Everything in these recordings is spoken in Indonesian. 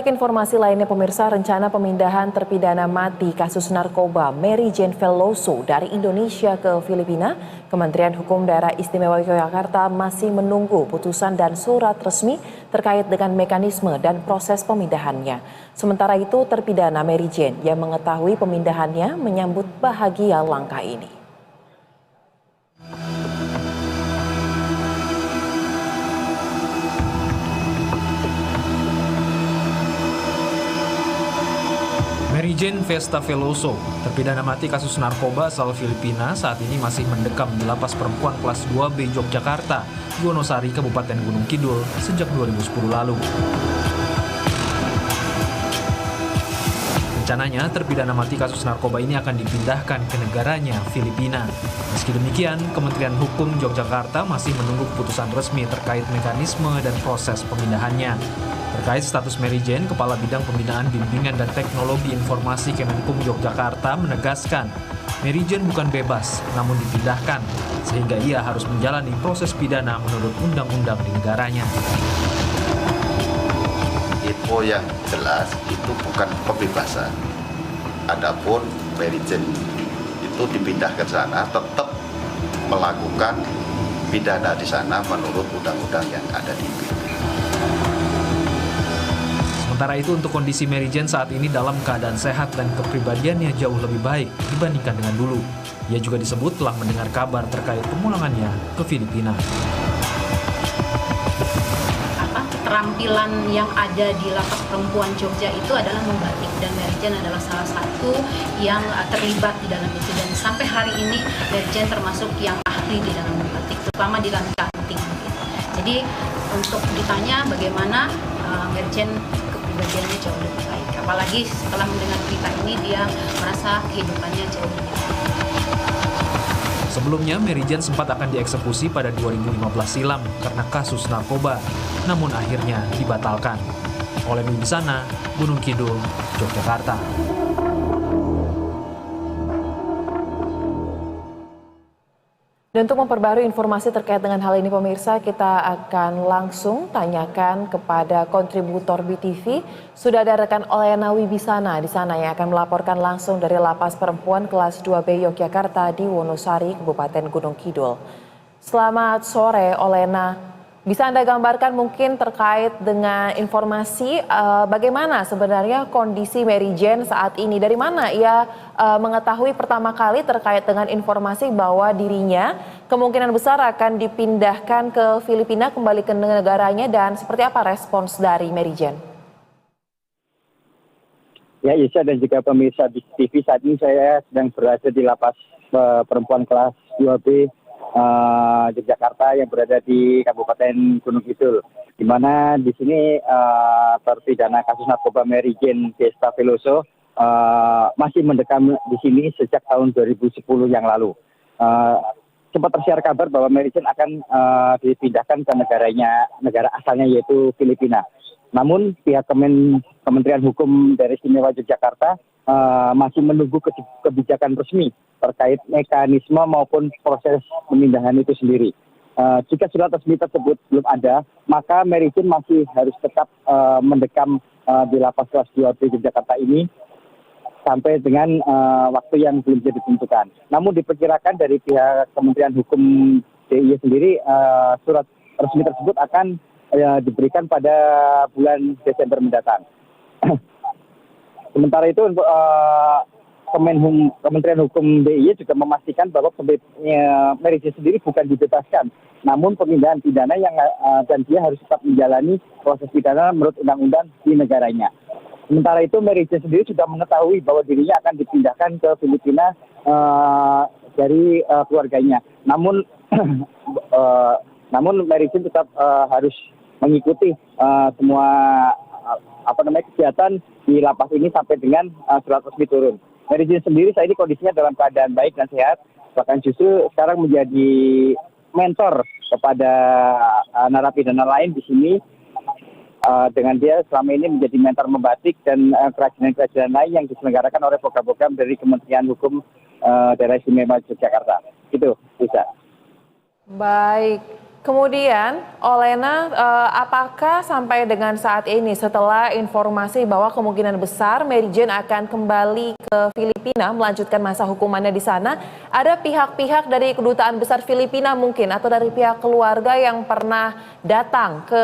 Informasi lainnya pemirsa, rencana pemindahan terpidana mati kasus narkoba Mary Jane Veloso dari Indonesia ke Filipina, Kementerian Hukum Daerah Istimewa Yogyakarta masih menunggu putusan dan surat resmi terkait dengan mekanisme dan proses pemindahannya. Sementara itu terpidana Mary Jane yang mengetahui pemindahannya menyambut bahagia langkah ini. Mary Jane Vesta Veloso, terpidana mati kasus narkoba asal Filipina, saat ini masih mendekam di lapas perempuan kelas 2B Yogyakarta, Wonosari, Kabupaten Gunung Kidul, sejak 2010 lalu. Rencananya, terpidana mati kasus narkoba ini akan dipindahkan ke negaranya, Filipina. Meski demikian, Kementerian Hukum Yogyakarta masih menunggu keputusan resmi terkait mekanisme dan proses pemindahannya. Terkait status Mary Jane, Kepala Bidang Pembinaan Bimbingan dan Teknologi Informasi Kemenkum Yogyakarta menegaskan, Mary Jane bukan bebas, namun dipindahkan, sehingga ia harus menjalani proses pidana menurut undang-undang di negaranya. Info yang jelas itu bukan pembebasan. Adapun Mary Jane itu dipindah ke sana tetap melakukan pidana di sana menurut undang-undang yang ada di Filipina. Sementara itu untuk kondisi Mary Jane saat ini dalam keadaan sehat dan kepribadiannya jauh lebih baik dibandingkan dengan dulu. Ia juga disebut telah mendengar kabar terkait pemulangannya ke Filipina. Keterampilan yang ada di lapas perempuan Jogja itu adalah membatik, dan Mary Jane adalah salah satu yang terlibat di dalam itu, dan sampai hari ini Mary Jane termasuk yang ahli di dalam membatik, terutama di dalam canting. Jadi untuk ditanya bagaimana Mary Jane kepribadiannya jauh lebih baik, apalagi setelah mendengar berita ini dia merasa kehidupannya jauh lebih baik. Sebelumnya, Mary Jane sempat akan dieksekusi pada 2015 silam karena kasus narkoba, namun akhirnya dibatalkan. Oleh Wiwisana, Gunung Kidul, Yogyakarta. Dan untuk memperbarui informasi terkait dengan hal ini pemirsa, kita akan langsung tanyakan kepada kontributor BTV. Sudah ada rekan Olena Wiwisana di sana yang akan melaporkan langsung dari Lapas Perempuan kelas 2B Yogyakarta di Wonosari, Kabupaten Gunung Kidul. Selamat sore Olena. Bisa Anda gambarkan mungkin terkait dengan informasi bagaimana sebenarnya kondisi Mary Jane saat ini? Dari mana ia mengetahui pertama kali terkait dengan informasi bahwa dirinya kemungkinan besar akan dipindahkan ke Filipina, kembali ke negaranya, dan seperti apa respons dari Mary Jane? Ya, Isa dan juga pemirsa BTV, saat ini saya sedang berada di Lapas Perempuan kelas 2B Yogyakarta yang berada di Kabupaten Gunung Kidul, di mana di sini terpidana kasus narkoba Mary Jane Vesta Veloso masih mendekam di sini sejak tahun 2010 yang lalu. Sempat tersiar kabar bahwa Mary Jane akan dipindahkan ke negara asalnya yaitu Filipina. Namun pihak Kementerian Hukum Daerah Istimewa Yogyakarta masih menunggu kebijakan resmi terkait mekanisme maupun proses pemindahan itu sendiri. Jika surat resmi tersebut belum ada, maka Mary Jane masih harus tetap mendekam di Lapas kelas 2B Yogyakarta ini sampai dengan waktu yang belum bisa ditentukan. Namun diperkirakan dari pihak Kementerian Hukum DIY sendiri, surat resmi tersebut akan diberikan pada bulan Desember mendatang. Sementara itu Kementerian Hukum DIY juga memastikan bahwa Mary Jane sendiri bukan dibebaskan, namun pemindahan pidana dan dia harus tetap menjalani proses pidana menurut undang-undang di negaranya. Sementara itu Mary Jane sendiri sudah mengetahui bahwa dirinya akan dipindahkan ke Filipina dari keluarganya. Namun Mary Jane tetap harus mengikuti semua kegiatan di lapas ini sampai dengan surat resmi turun. Mary Jane sendiri saat ini kondisinya dalam keadaan baik dan sehat, bahkan justru sekarang menjadi mentor kepada narapidana lain di sini, dengan dia selama ini menjadi mentor membatik dan kerajinan-kerajinan lain yang diselenggarakan oleh program-program dari Kementerian Hukum Daerah Istimewa Yogyakarta. Itu bisa. Baik, Kemudian, Olena, apakah sampai dengan saat ini setelah informasi bahwa kemungkinan besar Mary Jane akan kembali ke Filipina melanjutkan masa hukumannya di sana, ada pihak-pihak dari Kedutaan Besar Filipina mungkin atau dari pihak keluarga yang pernah datang ke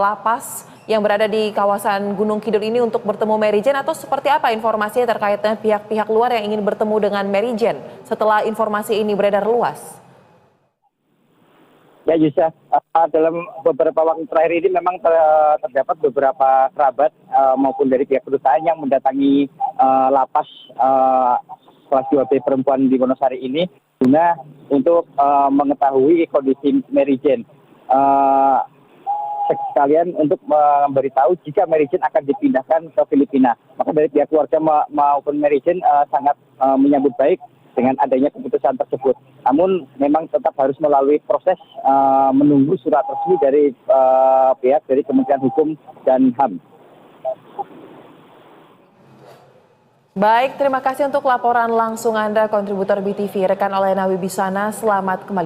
lapas yang berada di kawasan Gunung Kidul ini untuk bertemu Mary Jane, atau seperti apa informasinya terkait dengan pihak-pihak luar yang ingin bertemu dengan Mary Jane setelah informasi ini beredar luas? Ya Yusha, dalam beberapa waktu terakhir ini memang terdapat beberapa kerabat maupun dari pihak kedutaan yang mendatangi lapas kelas 2B perempuan di Wonosari ini guna untuk mengetahui kondisi Mary Jane. Sekalian untuk memberitahu jika Mary Jane akan dipindahkan ke Filipina. Maka dari pihak keluarga maupun Mary Jane sangat menyambut baik dengan adanya keputusan tersebut. Namun memang tetap harus melalui proses menunggu surat resmi dari pihak dari Kementerian Hukum dan HAM. Baik, terima kasih untuk laporan langsung Anda, kontributor BTV, rekan Olena Wibisana. Selamat kembali.